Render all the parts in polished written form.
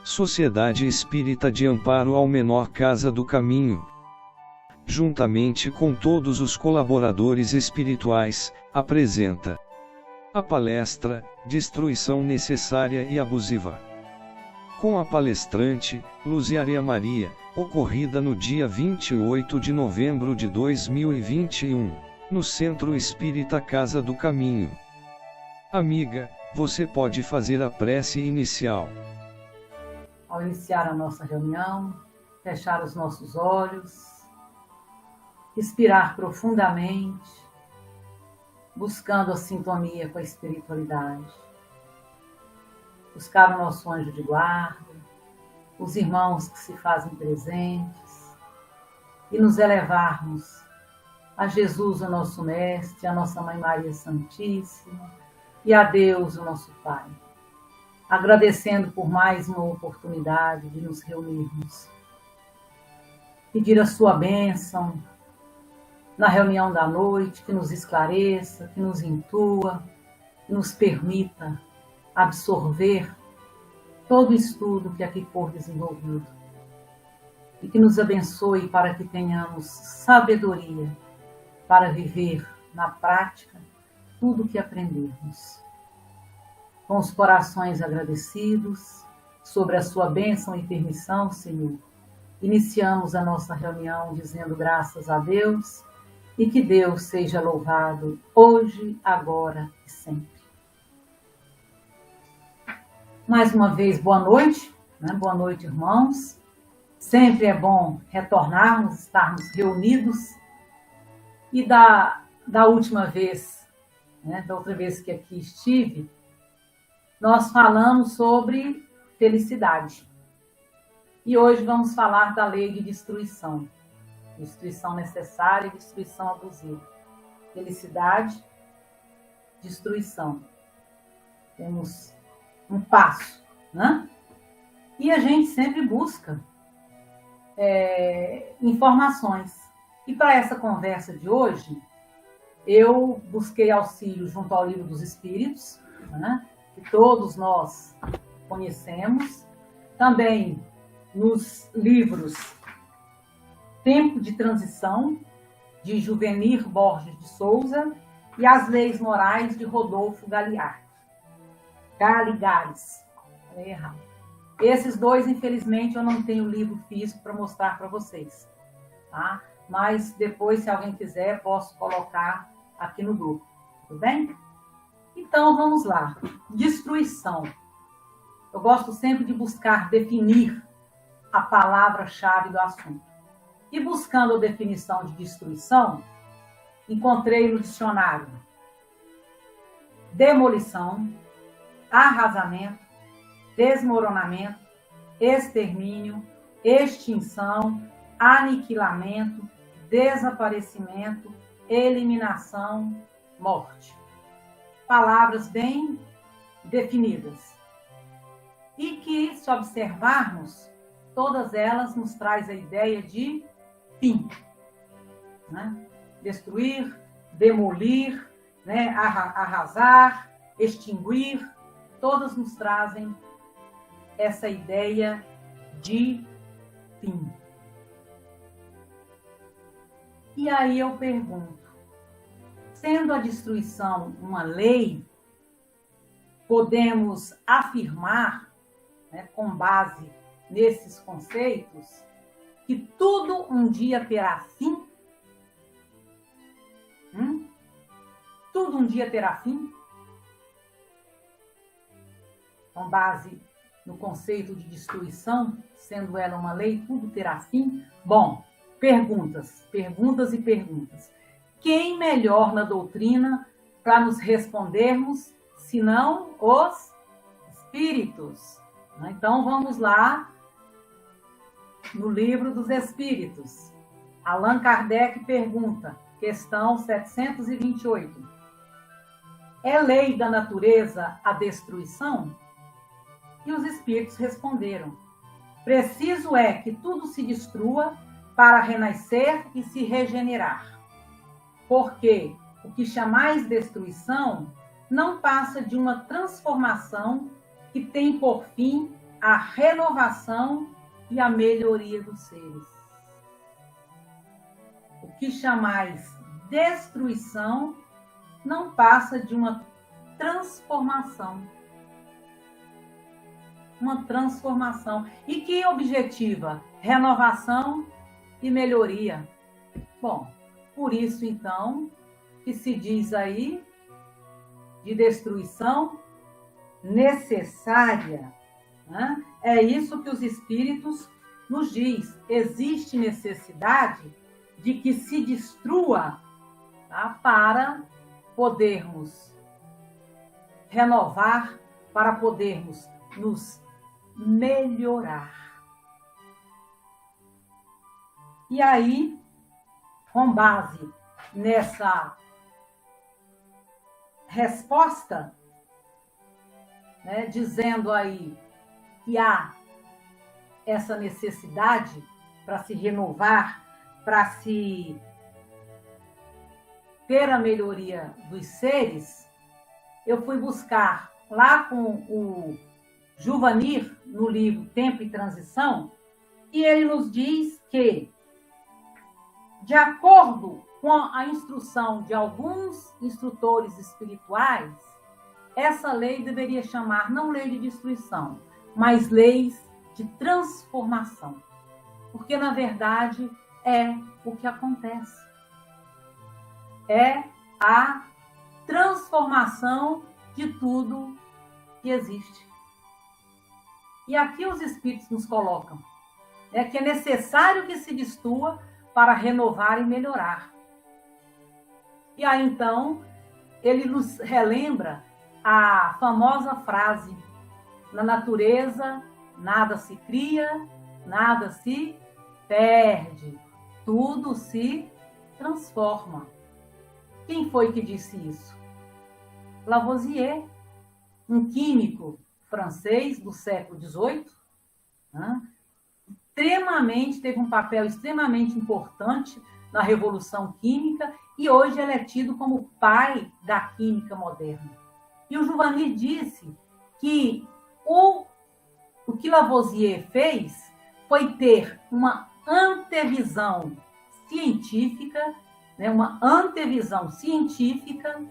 Sociedade Espírita de Amparo ao Menor Casa do Caminho, juntamente com todos os colaboradores espirituais, apresenta a palestra Destruição Necessária e Abusiva, com a palestrante Luziária Maria, ocorrida no dia 28 de novembro de 2021, no Centro Espírita Casa do Caminho. Amiga, você pode fazer a prece inicial. Ao iniciar a nossa reunião, fechar os nossos olhos, respirar profundamente, buscando a sintonia com a espiritualidade. Buscar o nosso anjo de guarda, os irmãos que se fazem presentes, e nos elevarmos a Jesus, o nosso Mestre, a nossa Mãe Maria Santíssima, e a Deus, o nosso Pai. Agradecendo por mais uma oportunidade de nos reunirmos. Pedir a sua bênção na reunião da noite, que nos esclareça, que nos intua, que nos permita absorver todo o estudo que aqui for desenvolvido. E que nos abençoe para que tenhamos sabedoria para viver na prática tudo o que aprendermos. Com os corações agradecidos, sobre a sua bênção e permissão, Senhor, iniciamos a nossa reunião dizendo graças a Deus e que Deus seja louvado hoje, agora e sempre. Mais uma vez, boa noite, né? Boa noite, irmãos. Sempre é bom retornarmos, estarmos reunidos. E da última vez, né, da outra vez que aqui estive, nós falamos sobre felicidade. E hoje vamos falar da lei de destruição. Destruição necessária e destruição abusiva. Felicidade, destruição. Temos um passo, né? E a gente sempre busca informações. E para essa conversa de hoje, eu busquei auxílio junto ao Livro dos Espíritos, né? Que todos nós conhecemos, também nos livros Tempo de Transição, de Juvenir Borges de Souza, e As Leis Morais, de Rodolfo Galigares. Falei errado. Esses dois, infelizmente, eu não tenho livro físico para mostrar para vocês, tá? Mas depois, se alguém quiser, posso colocar aqui no grupo, tudo bem? Então, vamos lá. Destruição. Eu gosto sempre de buscar definir a palavra-chave do assunto. E buscando a definição de destruição, encontrei no dicionário demolição, arrasamento, desmoronamento, extermínio, extinção, aniquilamento, desaparecimento, eliminação, morte. Palavras bem definidas. E que, se observarmos, todas elas nos traz a ideia de fim. Né? Destruir, demolir, né? Arrasar, extinguir, todas nos trazem essa ideia de fim. E aí eu pergunto, sendo a destruição uma lei, podemos afirmar, né, com base nesses conceitos, que tudo um dia terá fim? Tudo um dia terá fim? Com base no conceito de destruição, sendo ela uma lei, tudo terá fim? Bom, perguntas e perguntas. Quem melhor na doutrina para nos respondermos, senão os espíritos? Então, vamos lá no Livro dos Espíritos. Allan Kardec pergunta, questão 728. É lei da natureza a destruição? E os espíritos responderam, preciso é que tudo se destrua para renascer e se regenerar. Porque o que chamais destruição não passa de uma transformação que tem por fim a renovação e a melhoria dos seres. O que chamais destruição não passa de uma transformação. Uma transformação. E que objetiva? Renovação e melhoria. Bom, por isso, então, que se diz aí de destruição necessária. Né? É isso que os Espíritos nos diz. Existe necessidade de que se destrua, tá? Para podermos renovar, para podermos nos melhorar. E aí, com base nessa resposta, né, dizendo aí que há essa necessidade para se renovar, para se ter a melhoria dos seres, eu fui buscar lá com o Juvanir, no livro Tempo e Transição, e ele nos diz que, de acordo com a instrução de alguns instrutores espirituais, essa lei deveria chamar não lei de destruição, mas leis de transformação. Porque, na verdade, é o que acontece. É a transformação de tudo que existe. E aqui os Espíritos nos colocam, né, que é necessário que se destrua para renovar e melhorar. E aí, então, ele nos relembra a famosa frase: na natureza, nada se cria, nada se perde, tudo se transforma. Quem foi que disse isso? Lavoisier, um químico francês do século XVIII, né? Teve um papel extremamente importante na Revolução Química e hoje ele é tido como o pai da química moderna. E o Juvanir disse que o que Lavoisier fez foi ter uma antevisão científica, né, uma antevisão científica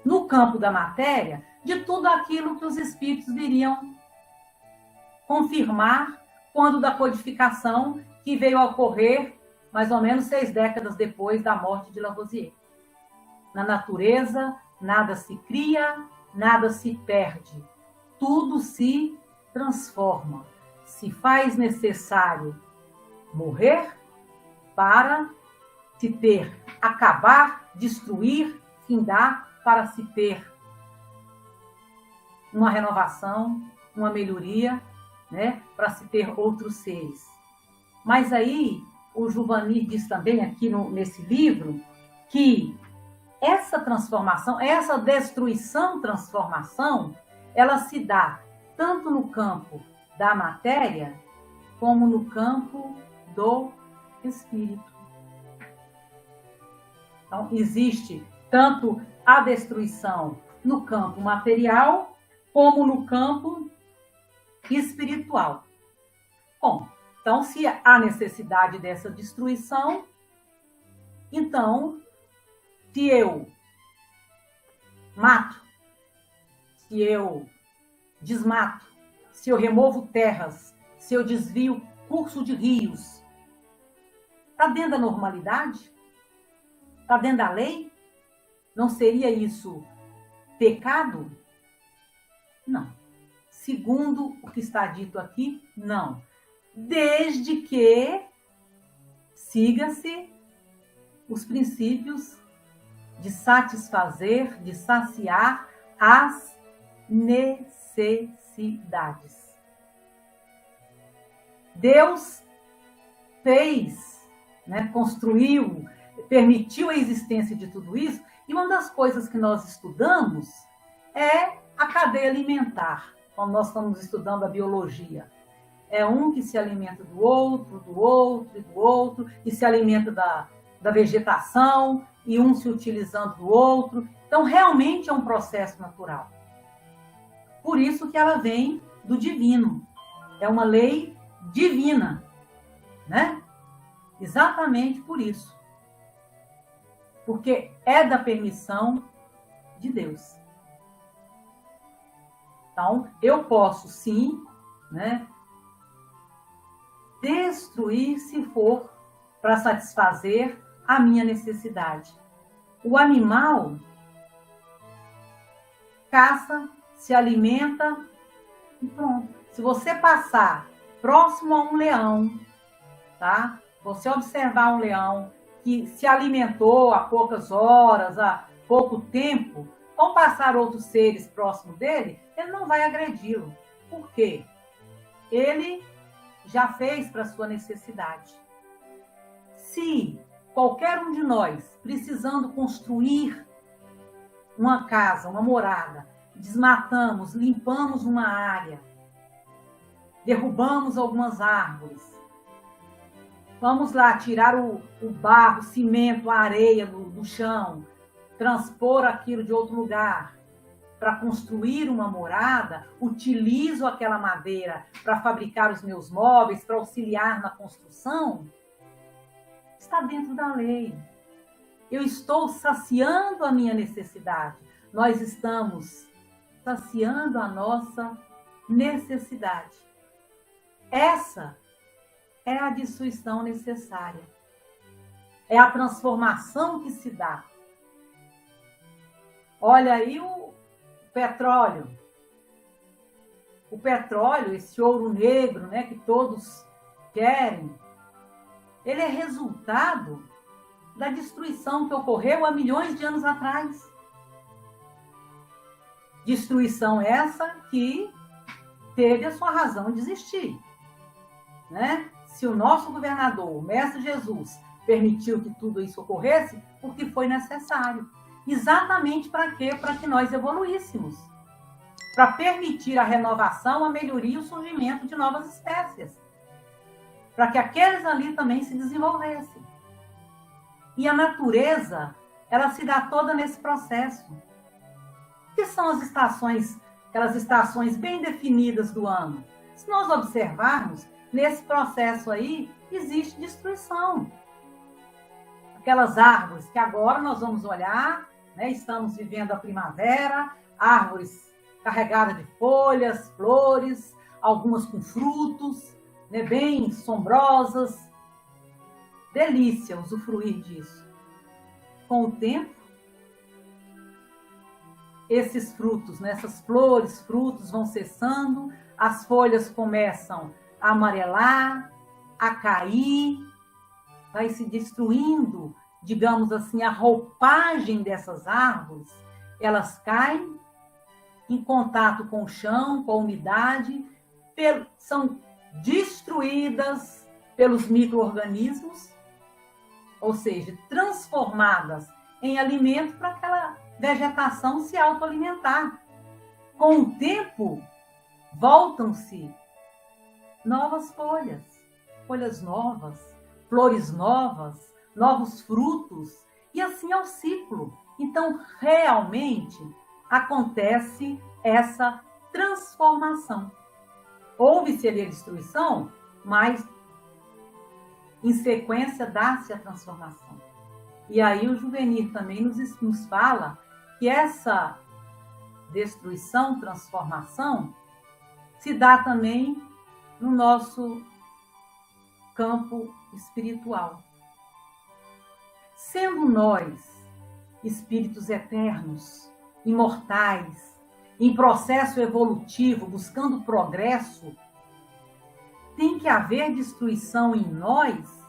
no campo da matéria de tudo aquilo que os espíritos viriam confirmar quando da codificação que veio a ocorrer mais ou menos 6 décadas depois da morte de Lavoisier. Na natureza, nada se cria, nada se perde. Tudo se transforma. Se faz necessário morrer para se ter, acabar, destruir, findar, para se ter uma renovação, uma melhoria, né, para se ter outros seres. Mas aí, o Juvanir diz também aqui nesse livro que essa transformação, essa destruição-transformação, ela se dá tanto no campo da matéria como no campo do espírito. Então, existe tanto a destruição no campo material como no campo espiritual. Bom, então, se há necessidade dessa destruição, então, se eu mato, se eu desmato, se eu removo terras, se eu desvio curso de rios, está dentro da normalidade? Está dentro da lei? Não seria isso pecado? Não. Segundo o que está dito aqui, não. Desde que siga-se os princípios de satisfazer, de saciar as necessidades. Deus fez, né, construiu, permitiu a existência de tudo isso, e uma das coisas que nós estudamos é a cadeia alimentar, quando nós estamos estudando a biologia. É um que se alimenta do outro, e se alimenta da vegetação, e um se utilizando do outro. Então, realmente é um processo natural. Por isso que ela vem do divino. É uma lei divina, né? Exatamente por isso. Porque é da permissão de Deus. Então, eu posso sim, né, destruir se for para satisfazer a minha necessidade. O animal caça, se alimenta e pronto. Se você passar próximo a um leão, tá? Você observar um leão que se alimentou há poucas horas, há pouco tempo, vão passar outros seres próximos dele, ele não vai agredi-lo. Por quê? Ele já fez para sua necessidade. Se qualquer um de nós, precisando construir uma casa, uma morada, desmatamos, limpamos uma área, derrubamos algumas árvores, vamos lá tirar o barro, o cimento, a areia do chão, transpor aquilo de outro lugar, para construir uma morada, utilizo aquela madeira para fabricar os meus móveis, para auxiliar na construção, está dentro da lei. Eu estou saciando a minha necessidade. Nós estamos saciando a nossa necessidade. Essa é a destruição necessária. É a transformação que se dá. Olha aí o petróleo. O petróleo, esse ouro negro, né, que todos querem, ele é resultado da destruição que ocorreu há milhões de anos atrás. Destruição essa que teve a sua razão de existir, né? Se o nosso governador, o Mestre Jesus, permitiu que tudo isso ocorresse, porque foi necessário. Exatamente para quê? Para que nós evoluíssemos. Para permitir a renovação, a melhoria e o surgimento de novas espécies. Para que aqueles ali também se desenvolvessem. E a natureza, ela se dá toda nesse processo. O que são as estações, aquelas estações bem definidas do ano? Se nós observarmos, nesse processo aí, existe destruição. Aquelas árvores que agora nós vamos olhar, né, estamos vivendo a primavera, árvores carregadas de folhas, flores, algumas com frutos, né, bem sombrosas. Delícia usufruir disso. Com o tempo, esses frutos, né, essas flores, frutos vão cessando, as folhas começam a amarelar, a cair, vai se destruindo, digamos assim, a roupagem dessas árvores, elas caem em contato com o chão, com a umidade, são destruídas pelos micro-organismos, ou seja, transformadas em alimento para aquela vegetação se autoalimentar. Com o tempo, voltam-se novas folhas, folhas novas, flores novas, novos frutos, e assim é o ciclo. Então, realmente, acontece essa transformação. Houve-se ali a destruição, mas em sequência dá-se a transformação. E aí o Juvenir também nos fala que essa destruição, transformação, se dá também no nosso campo espiritual. Sendo nós espíritos eternos, imortais, em processo evolutivo, buscando progresso, tem que haver destruição em nós?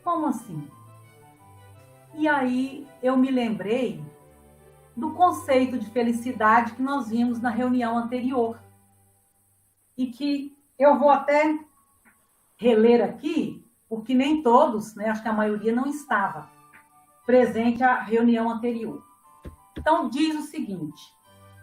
Como assim? E aí eu me lembrei do conceito de felicidade que nós vimos na reunião anterior. E que eu vou até reler aqui, porque nem todos, né, acho que a maioria não estava presente à reunião anterior. Então, diz o seguinte: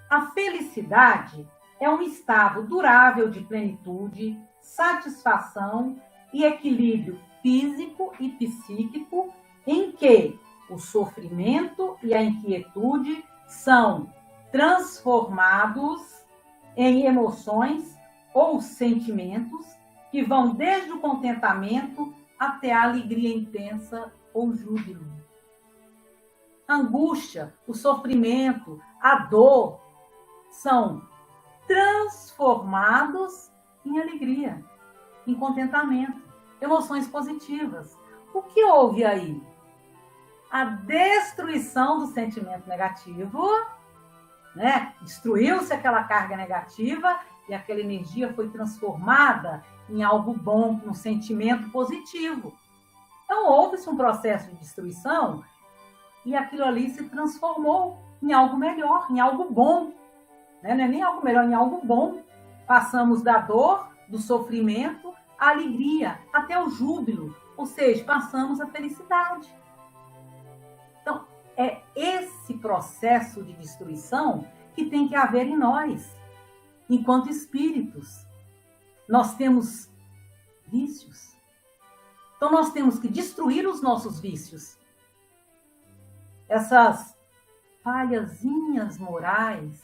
a felicidade é um estado durável de plenitude, satisfação e equilíbrio físico e psíquico em que o sofrimento e a inquietude são transformados em emoções ou sentimentos que vão desde o contentamento até a alegria intensa ou júbilo. A angústia, o sofrimento, a dor são transformados em alegria, em contentamento, emoções positivas. O que houve aí? A destruição do sentimento negativo, né? Destruiu-se aquela carga negativa e aquela energia foi transformada em algo bom, um sentimento positivo. Então, houve-se um processo de destruição e aquilo ali se transformou em algo melhor, em algo bom. Né? Não é nem algo melhor, em algo bom. Passamos da dor, do sofrimento, à alegria, até o júbilo. Ou seja, passamos à felicidade. Então, é esse processo de destruição que tem que haver em nós, enquanto espíritos. Nós temos vícios. Então, nós temos que destruir os nossos vícios. Essas falhazinhas morais,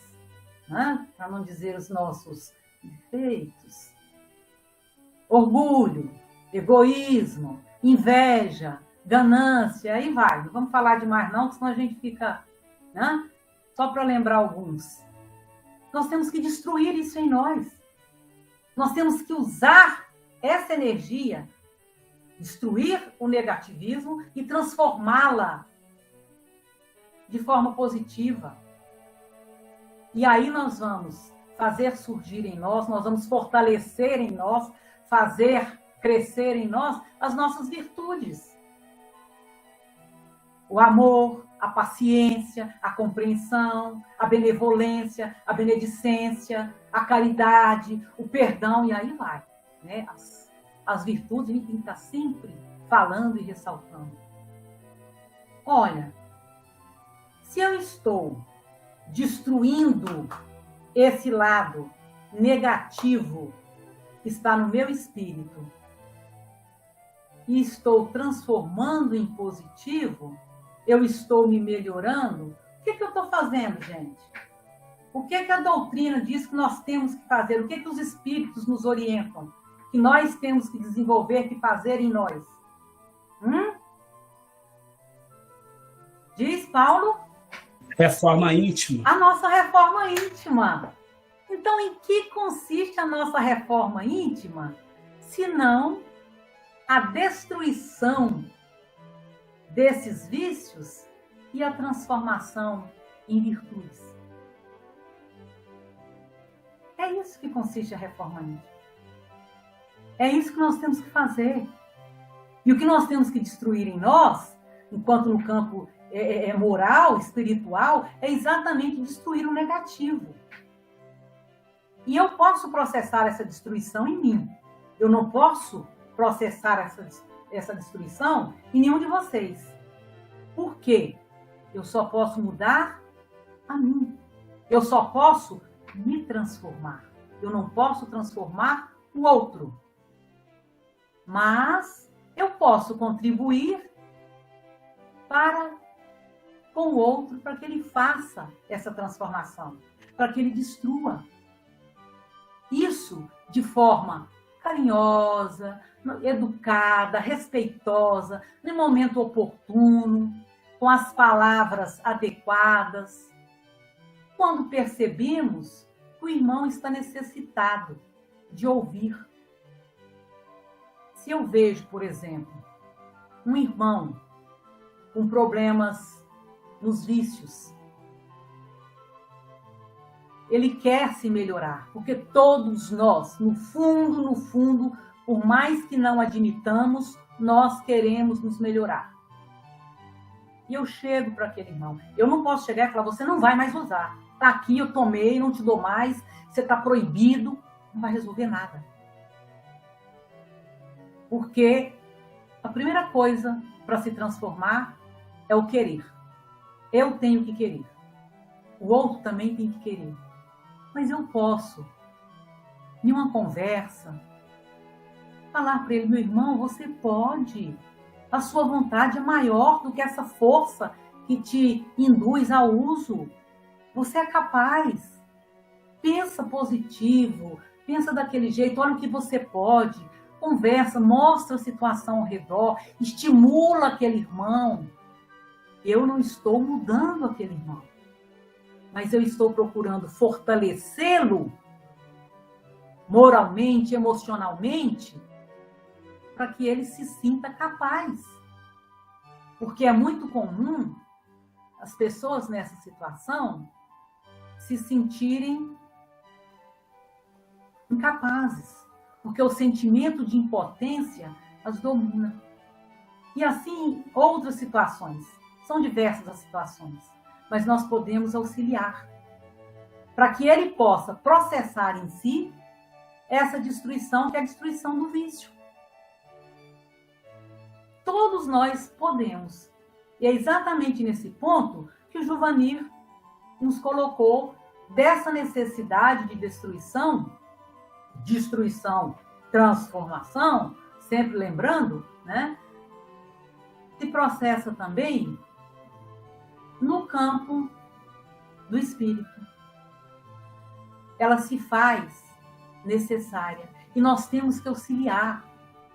né? Para não dizer os nossos defeitos. Orgulho, egoísmo, inveja, ganância, aí vai. Não vamos falar de mais não, senão a gente fica... Né? Só para lembrar alguns. Nós temos que destruir isso em nós. Nós temos que usar essa energia, destruir o negativismo e transformá-la de forma positiva. E aí nós vamos fazer surgir em nós vamos fortalecer em nós, fazer crescer em nós as nossas virtudes. O amor, a paciência, a compreensão, a benevolência, a benedicência, a caridade, o perdão, e aí vai. Né? As virtudes a gente tem que estar sempre falando e ressaltando. Olha, se eu estou destruindo esse lado negativo que está no meu espírito e estou transformando em positivo, eu estou me melhorando, o que eu estou fazendo, gente? O que a doutrina diz que nós temos que fazer? O que os espíritos nos orientam? Que nós temos que desenvolver, que fazer em nós? Diz, Paulo? Reforma íntima. A nossa reforma íntima. Então, em que consiste a nossa reforma íntima? Se não a destruição desses vícios e a transformação em virtudes. É isso que consiste a reforma íntima. É isso que nós temos que fazer. E o que nós temos que destruir em nós, enquanto no campo moral, espiritual, é exatamente destruir o negativo. E eu posso processar essa destruição em mim. Eu não posso processar essa destruição em nenhum de vocês. Por quê? Eu só posso mudar a mim. Eu só posso me transformar. Eu não posso transformar o outro. Mas eu posso contribuir com o outro para que ele faça essa transformação, para que ele destrua. Isso de forma carinhosa, educada, respeitosa, no momento oportuno, com as palavras adequadas. Quando percebemos que o irmão está necessitado de ouvir. Se eu vejo, por exemplo, um irmão com problemas nos vícios, ele quer se melhorar, porque todos nós, no fundo, por mais que não admitamos, nós queremos nos melhorar. E eu chego para aquele irmão. Eu não posso chegar e falar, você não vai mais usar. Está aqui, eu tomei, não te dou mais, você está proibido. Não vai resolver nada. Porque a primeira coisa para se transformar é o querer. Eu tenho que querer. O outro também tem que querer. Mas eu posso, em uma conversa, falar para ele, meu irmão, você pode. A sua vontade é maior do que essa força que te induz ao uso. Você é capaz. pensa positivo, pensa daquele jeito, olha o que você pode, conversa, mostra a situação ao redor, estimula aquele irmão. Eu não estou mudando aquele irmão, mas eu estou procurando fortalecê-lo moralmente, emocionalmente, para que ele se sinta capaz. Porque é muito comum as pessoas nessa situação se sentirem incapazes, porque o sentimento de impotência as domina. E assim, outras situações. São diversas as situações, mas nós podemos auxiliar para que ele possa processar em si essa destruição, que é a destruição do vício. Todos nós podemos. E é exatamente nesse ponto que o Juvanir nos colocou dessa necessidade de destruição, transformação, sempre lembrando, né? Se processa também no campo do espírito. Ela se faz necessária e nós temos que auxiliar,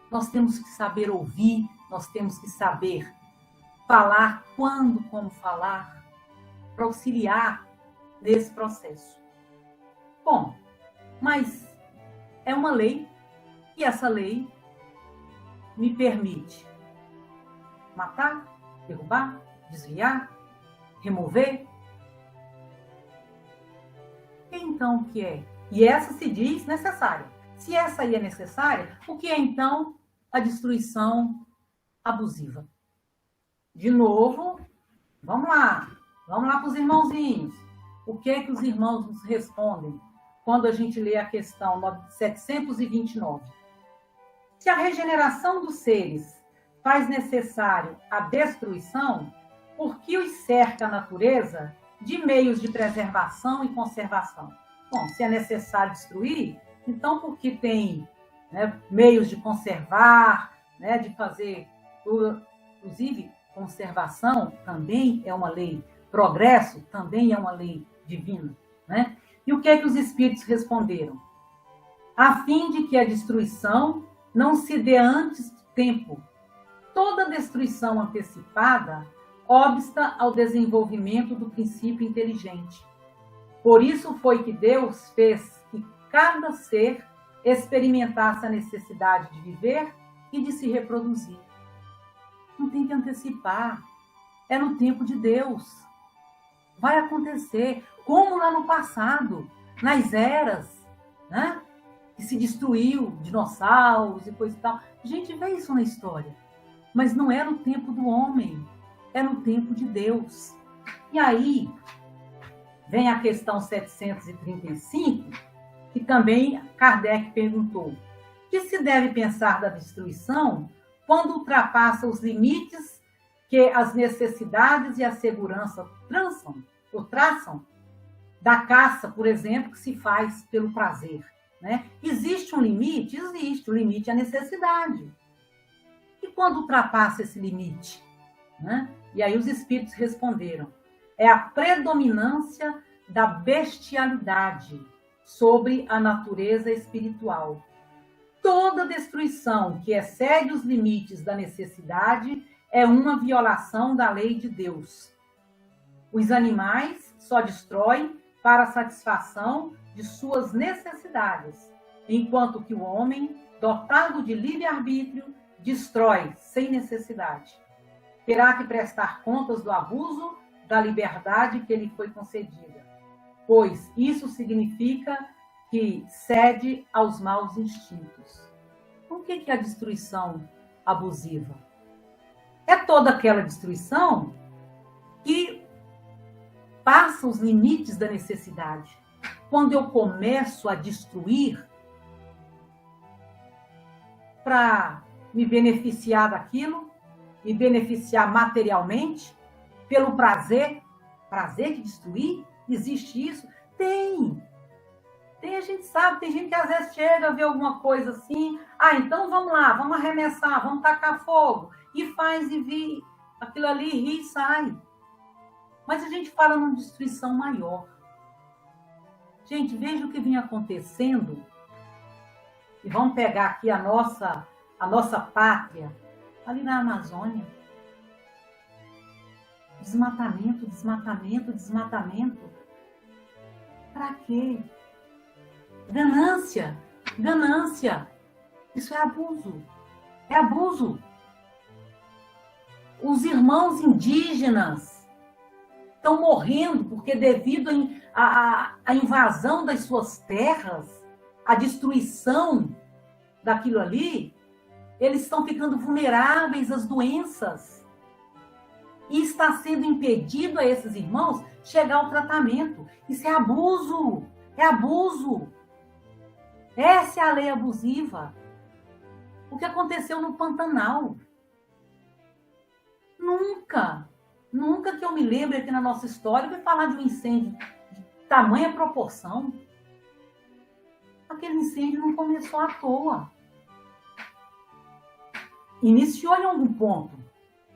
nós temos que saber ouvir, nós temos que saber falar quando, como falar, para auxiliar nesse processo. Bom, mas é uma lei e essa lei me permite matar, derrubar, desviar, remover. Então, o que é? E essa se diz necessária. Se essa aí é necessária, o que é então a destruição abusiva? De novo, vamos lá para os irmãozinhos. O que é que os irmãos nos respondem quando a gente lê a questão 729? Se a regeneração dos seres faz necessário a destruição, por que os cerca a natureza de meios de preservação e conservação? Bom, se é necessário destruir, então por que tem, né, meios de conservar, né, de fazer, inclusive, conservação também é uma lei, progresso também é uma lei divina, né? E o que é que os espíritos responderam? A fim de que a destruição não se dê antes do tempo. Toda destruição antecipada obsta ao desenvolvimento do princípio inteligente. Por isso foi que Deus fez que cada ser experimentasse a necessidade de viver e de se reproduzir. Não tem que antecipar. É no tempo de Deus. Vai acontecer, como lá no passado, nas eras, né? Que se destruiu, dinossauros e coisa e tal. A gente vê isso na história. Mas não é no tempo do homem, é no tempo de Deus. E aí, vem a questão 735, que também Kardec perguntou: que se deve pensar da destruição quando ultrapassa os limites que as necessidades e a segurança traçam da caça, por exemplo, que se faz pelo prazer, né? Existe um limite? Existe. O limite é a necessidade. E quando ultrapassa esse limite, né? E aí os espíritos responderam: é a predominância da bestialidade sobre a natureza espiritual. Toda destruição que excede os limites da necessidade é uma violação da lei de Deus. Os animais só destroem para a satisfação de suas necessidades, enquanto que o homem, dotado de livre-arbítrio, destrói sem necessidade. Terá que prestar contas do abuso da liberdade que lhe foi concedida, pois isso significa que cede aos maus instintos. O que é a destruição abusiva? É toda aquela destruição que passa os limites da necessidade. Quando eu começo a destruir para me beneficiar daquilo, me beneficiar materialmente, pelo prazer de destruir, existe isso? Tem, a gente sabe, tem gente que às vezes chega a ver alguma coisa assim, então vamos lá, vamos arremessar, vamos tacar fogo, e faz e vi aquilo ali, ri e sai. Mas a gente fala numa destruição maior. A Gente, veja o que vinha acontecendo. E vamos pegar aqui a nossa pátria, ali na Amazônia. Desmatamento, desmatamento, desmatamento. Para quê? Ganância, ganância. Isso é abuso. É abuso. Os irmãos indígenas estão morrendo porque devido à invasão das suas terras, a destruição daquilo ali, eles estão ficando vulneráveis às doenças. E está sendo impedido a esses irmãos chegar ao tratamento. Isso é abuso. É abuso. Essa é a lei abusiva. O que aconteceu no Pantanal? Nunca que eu me lembre aqui na nossa história de falar de um incêndio de tamanha proporção. Aquele incêndio não começou à toa. Iniciou em algum ponto.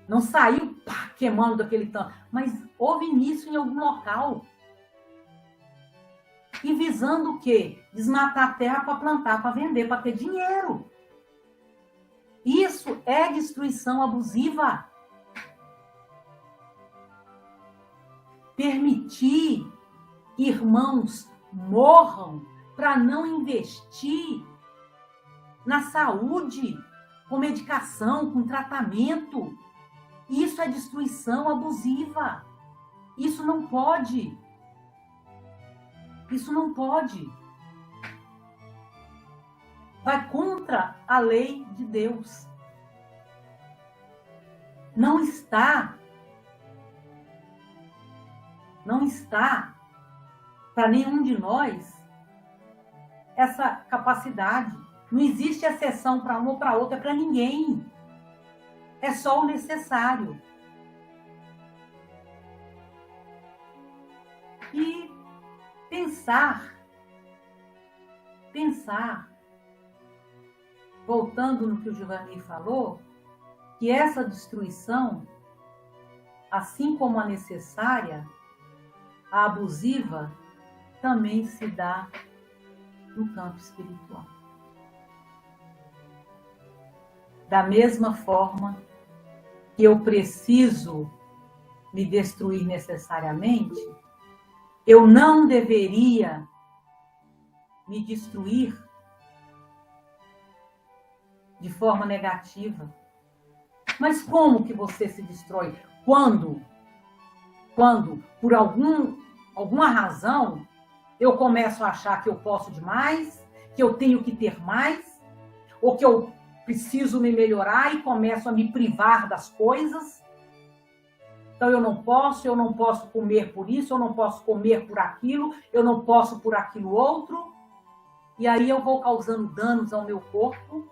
Não saiu queimando daquele tanto, mas houve início em algum local. E visando o quê? Desmatar a terra para plantar, para vender, para ter dinheiro. Isso é destruição abusiva. Permitir que irmãos morram para não investir na saúde, com medicação, com tratamento. Isso é destruição abusiva. Isso não pode. Isso não pode. Vai contra a lei de Deus. Não está para nenhum de nós essa capacidade. Não existe exceção para um ou para outro, é para ninguém. É só o necessário. E pensar, voltando no que o Giovanni falou, que essa destruição, assim como a necessária, a abusiva, também se dá no campo espiritual. Da mesma forma que eu preciso me destruir necessariamente, eu não deveria me destruir de forma negativa. Mas como que você se destrói? Quando por alguma razão, eu começo a achar que eu posso demais, que eu tenho que ter mais, ou que eu preciso me melhorar e começo a me privar das coisas. Então eu não posso comer por isso, eu não posso comer por aquilo, eu não posso por aquilo outro. E aí eu vou causando danos ao meu corpo.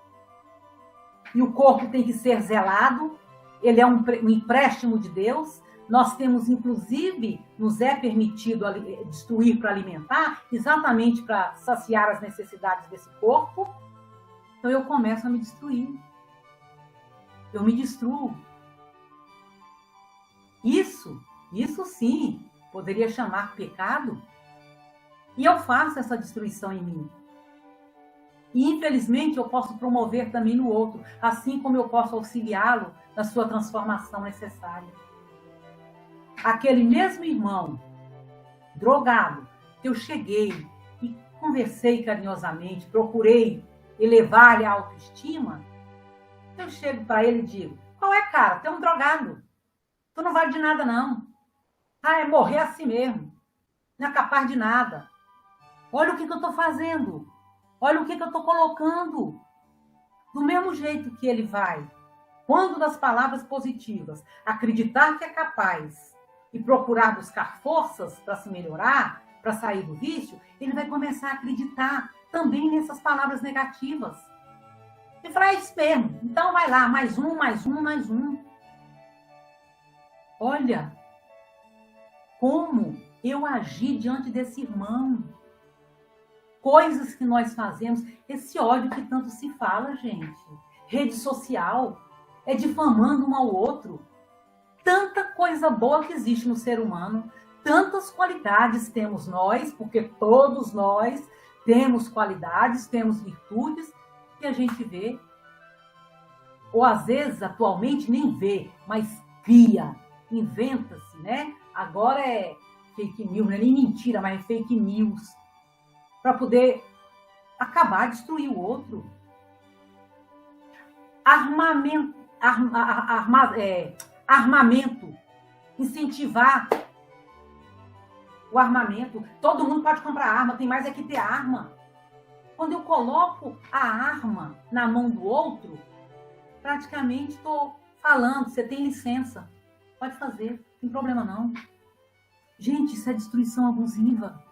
E o corpo tem que ser zelado, ele é um empréstimo de Deus. Nós temos, inclusive, nos é permitido destruir para alimentar, exatamente para saciar as necessidades desse corpo. Então eu começo a me destruir. Eu me destruo. Isso sim, poderia chamar pecado. E eu faço essa destruição em mim. E, infelizmente, eu posso promover também no outro, assim como eu posso auxiliá-lo na sua transformação necessária. Aquele mesmo irmão, drogado, que eu cheguei e conversei carinhosamente, procurei elevar-lhe a autoestima, eu chego para ele e digo: qual é, cara? Tu é um drogado. Tu não vale de nada, não. Ah, é morrer assim mesmo. Não é capaz de nada. Olha o que eu estou fazendo. Olha o que eu estou colocando. Do mesmo jeito que ele vai, quando das palavras positivas, acreditar que é capaz e procurar buscar forças para se melhorar, para sair do vício, ele vai começar a acreditar também nessas palavras negativas. E falar: é isso mesmo. Então vai lá, mais um, mais um, mais um. Olha como eu agi diante desse irmão. Coisas que nós fazemos, esse ódio que tanto se fala, gente. Rede social, é difamando um ao outro. Tanta coisa boa que existe no ser humano, tantas qualidades temos nós, porque todos nós temos qualidades, temos virtudes que a gente vê, ou às vezes atualmente nem vê, mas cria, inventa-se, né? Agora é fake news, não é nem mentira, mas é fake news, para poder acabar, destruir o outro. Armamento, incentivar o armamento. Todo mundo pode comprar arma, tem mais é que ter arma. Quando eu coloco a arma na mão do outro, praticamente estou falando, você tem licença, pode fazer, não tem problema não. Gente, isso é destruição abusiva.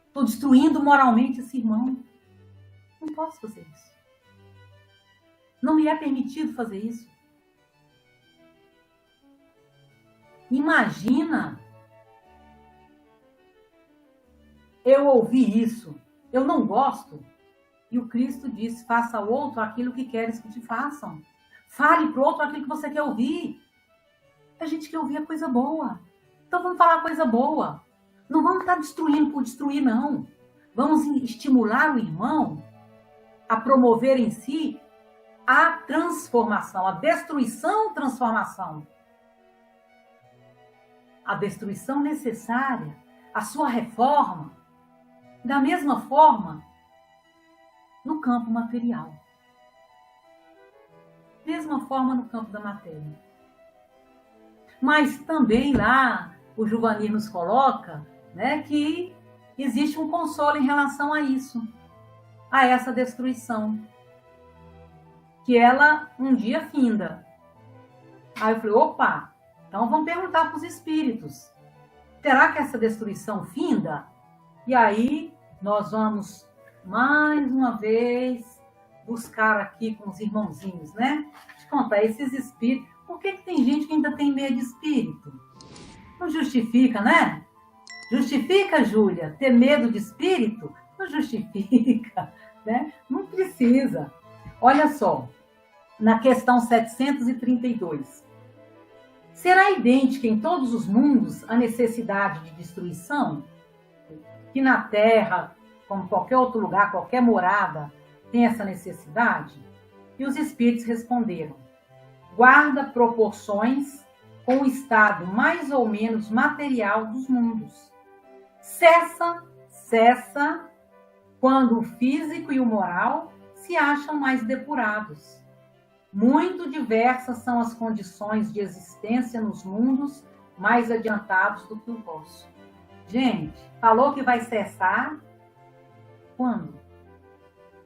Estou destruindo moralmente esse irmão. Não posso fazer isso. Não me é permitido fazer isso. Imagina eu ouvir isso. Eu não gosto. E o Cristo disse, faça ao outro aquilo que queres que te façam. Fale para o outro aquilo que você quer ouvir. A gente quer ouvir a coisa boa. Então vamos falar coisa boa. Não vamos estar destruindo por destruir, não. Vamos estimular o irmão a promover em si a transformação, a transformação. A destruição necessária, a sua reforma. Da mesma forma, no campo material. Mesma forma no campo da matéria. Mas também lá, o Juvanir nos coloca, né, que existe um consolo em relação a isso, a essa destruição, que ela um dia finda. Aí eu falei, opa, então vamos perguntar para os espíritos, será que essa destruição finda? E aí nós vamos, mais uma vez, buscar aqui com os irmãozinhos, né? Te contar, esses espíritos, por que tem gente que ainda tem medo de espírito? Não justifica, né? Justifica, Júlia, ter medo de espírito? Não justifica, né? Não precisa. Olha só, na questão 732. Será idêntica em todos os mundos a necessidade de destruição? Que na Terra, como qualquer outro lugar, qualquer morada, tem essa necessidade? E os espíritos responderam, guarda proporções com o estado mais ou menos material dos mundos. Cessa quando o físico e o moral se acham mais depurados. Muito diversas são as condições de existência nos mundos mais adiantados do que o vosso. Gente, falou que vai cessar. Quando?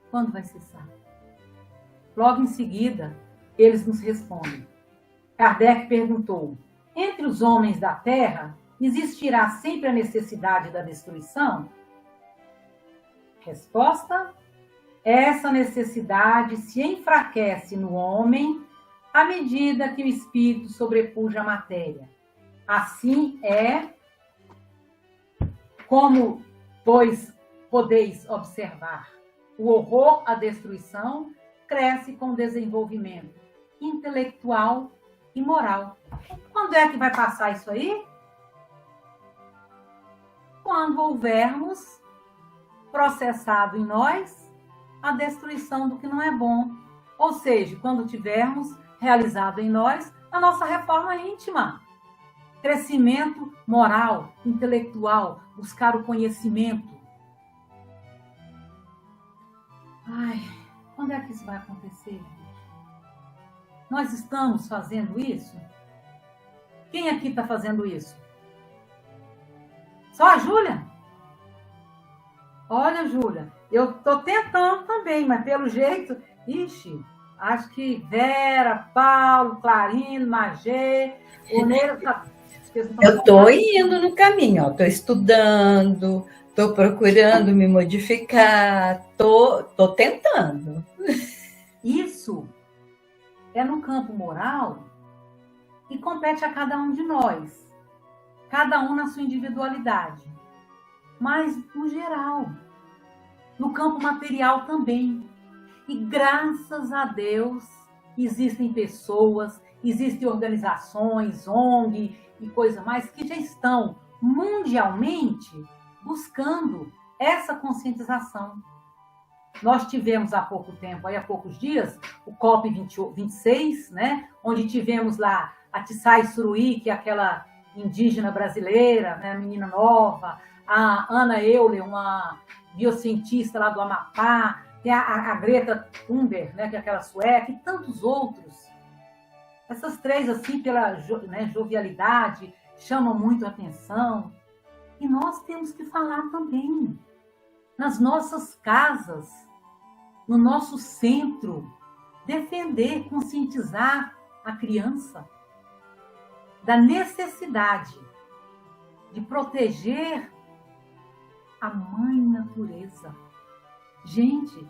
Quando vai cessar? Logo em seguida, eles nos respondem. Kardec perguntou, entre os homens da Terra, existirá sempre a necessidade da destruição? Resposta, essa necessidade se enfraquece no homem à medida que o espírito sobrepuja a matéria. Assim é como, pois, podeis observar, o horror à destruição cresce com o desenvolvimento intelectual e moral. Quando é que vai passar isso aí? Quando houvermos processado em nós a destruição do que não é bom. Ou seja, quando tivermos realizado em nós a nossa reforma íntima. Crescimento moral, intelectual, buscar o conhecimento. Ai, quando é que isso vai acontecer? Nós estamos fazendo isso? Quem aqui está fazendo isso? Só a Júlia? Olha, Júlia, eu estou tentando também, mas pelo jeito... Ixi, acho que Vera, Paulo, Clarino, Magê, o Neiro... Eu estou indo no caminho, estou estudando, estou procurando me modificar, estou tentando. Isso é no campo moral e compete a cada um de nós, cada um na sua individualidade, mas no geral, no campo material também. E graças a Deus existem pessoas, existem organizações, ONG e coisa mais, que já estão mundialmente buscando essa conscientização. Nós tivemos há pouco tempo, há poucos dias, o COP26, né, onde tivemos lá a Tissai Suruí, que é aquela indígena brasileira, né, menina nova, a Ana Euler, uma biocientista lá do Amapá, tem a Greta Thunberg, né, que é aquela sueca, e tantos outros. Essas três, assim, pela jovialidade, chamam muito a atenção. E nós temos que falar também nas nossas casas, no nosso centro, defender, conscientizar a criança da necessidade de proteger a mãe natureza. Gente,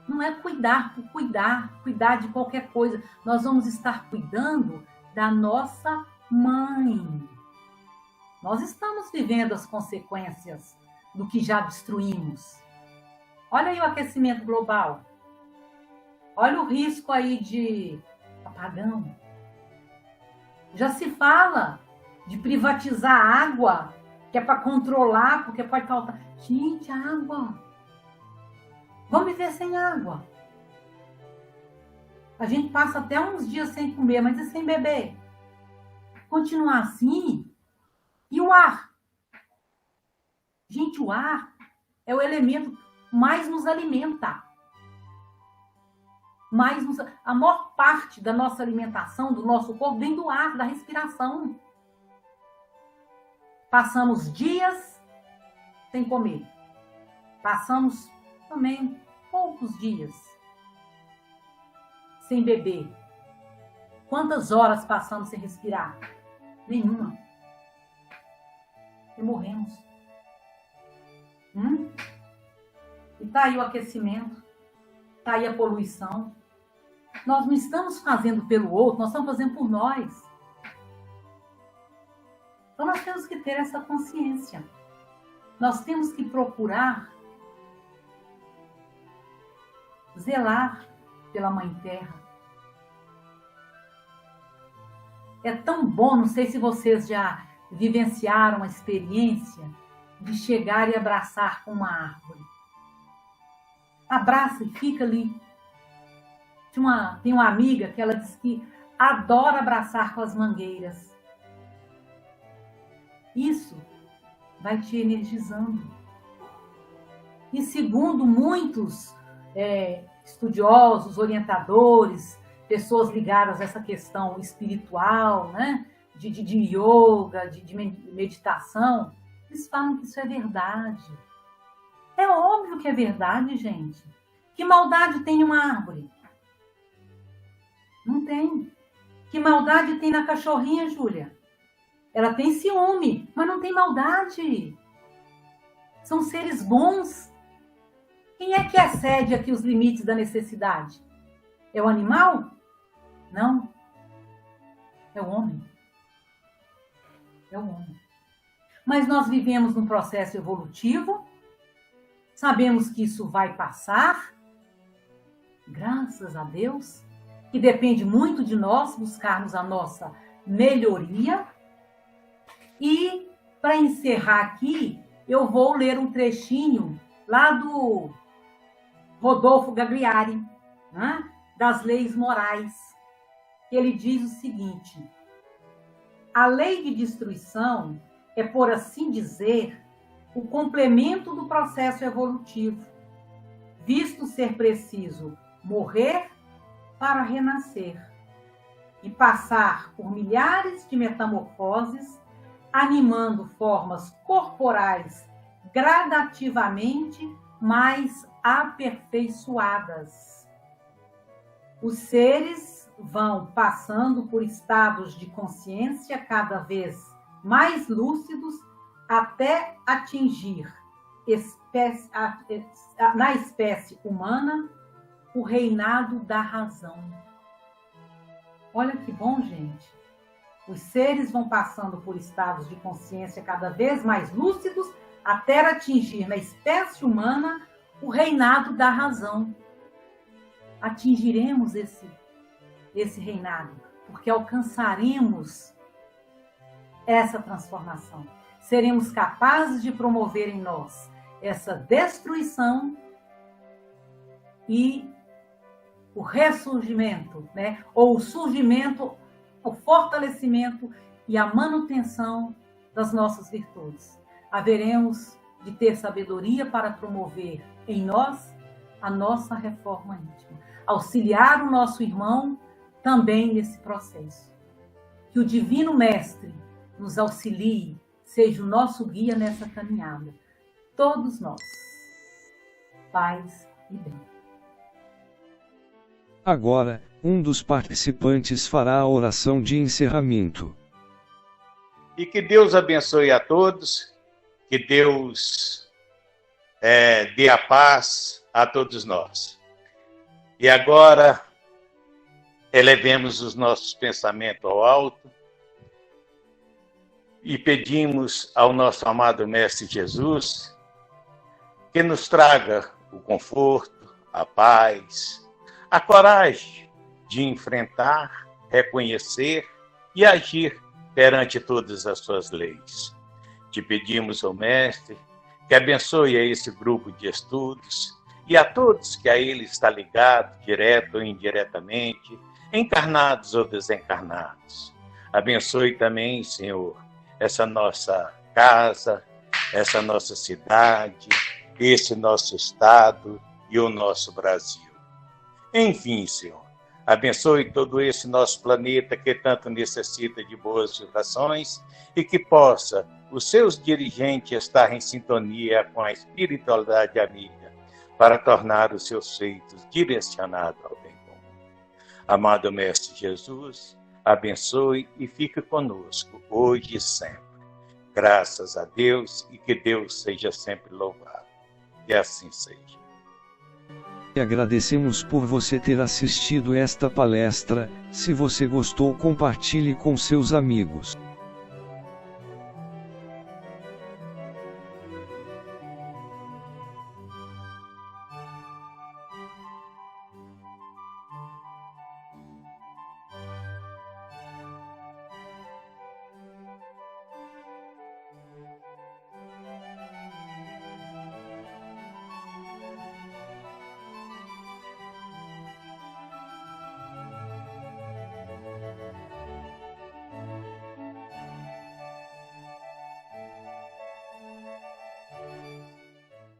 não é cuidar por cuidar de qualquer coisa. Nós vamos estar cuidando da nossa mãe. Nós estamos vivendo as consequências do que já destruímos. Olha aí o aquecimento global. Olha o risco aí de apagão. Já se fala de privatizar a água, que é para controlar, porque pode faltar. Gente, água. Vamos viver sem água. A gente passa até uns dias sem comer, mas e sem beber? Continuar assim. E o ar? Gente, o ar é o elemento que mais nos alimenta. A maior parte da nossa alimentação, do nosso corpo, vem do ar, da respiração. Passamos dias sem comer. Passamos também poucos dias sem beber. Quantas horas passamos sem respirar? Nenhuma. E morremos. E tá aí o aquecimento, tá aí a poluição. Nós não estamos fazendo pelo outro, nós estamos fazendo por nós. Então nós temos que ter essa consciência. Nós temos que procurar zelar pela Mãe Terra. É tão bom, não sei se vocês já vivenciaram a experiência de chegar e abraçar com uma árvore. Abraça e fica ali. Tem uma amiga que ela diz que adora abraçar com as mangueiras. Isso vai te energizando. E segundo muitos estudiosos, orientadores, pessoas ligadas a essa questão espiritual, né? de yoga, de meditação, eles falam que isso é verdade. É óbvio que é verdade, gente. Que maldade tem uma árvore? Não tem. Que maldade tem na cachorrinha, Júlia? Ela tem ciúme, mas não tem maldade. São seres bons. Quem é que excede aqui os limites da necessidade? É o animal? Não. É o homem. É o homem. Mas nós vivemos num processo evolutivo, sabemos que isso vai passar, graças a Deus, que depende muito de nós buscarmos a nossa melhoria. E, para encerrar aqui, eu vou ler um trechinho lá do Rodolfo Gagliari, né, das leis morais. Ele diz o seguinte: a lei de destruição é, por assim dizer, o complemento do processo evolutivo, visto ser preciso morrer para renascer e passar por milhares de metamorfoses, animando formas corporais gradativamente mais aperfeiçoadas. Os seres vão passando por estados de consciência cada vez mais lúcidos até atingir na espécie humana o reinado da razão. Olha que bom, gente. Os seres vão passando por estados de consciência cada vez mais lúcidos até atingir na espécie humana o reinado da razão. Atingiremos esse reinado. porque alcançaremos essa transformação. Seremos capazes de promover em nós essa destruição e o ressurgimento, né? Ou o surgimento, o fortalecimento e a manutenção das nossas virtudes. Haveremos de ter sabedoria para promover em nós a nossa reforma íntima. Auxiliar o nosso irmão também nesse processo. Que o Divino Mestre nos auxilie, seja o nosso guia nessa caminhada. Todos nós. Paz e bem. Agora, um dos participantes fará a oração de encerramento. E que Deus abençoe a todos, que Deus dê a paz a todos nós. E agora, elevemos os nossos pensamentos ao alto e pedimos ao nosso amado Mestre Jesus que nos traga o conforto, a paz, a coragem de enfrentar, reconhecer e agir perante todas as suas leis. Te pedimos, ó Mestre, que abençoe a esse grupo de estudos e a todos que a ele está ligado, direto ou indiretamente, encarnados ou desencarnados. Abençoe também, Senhor, essa nossa casa, essa nossa cidade, esse nosso estado e o nosso Brasil. Enfim, Senhor, abençoe todo esse nosso planeta que tanto necessita de boas vibrações e que possa os seus dirigentes estar em sintonia com a espiritualidade amiga para tornar os seus feitos direcionados ao bem comum. Amado Mestre Jesus, abençoe e fique conosco hoje e sempre. Graças a Deus e que Deus seja sempre louvado. Que assim seja. E agradecemos por você ter assistido esta palestra. Se você gostou, compartilhe com seus amigos.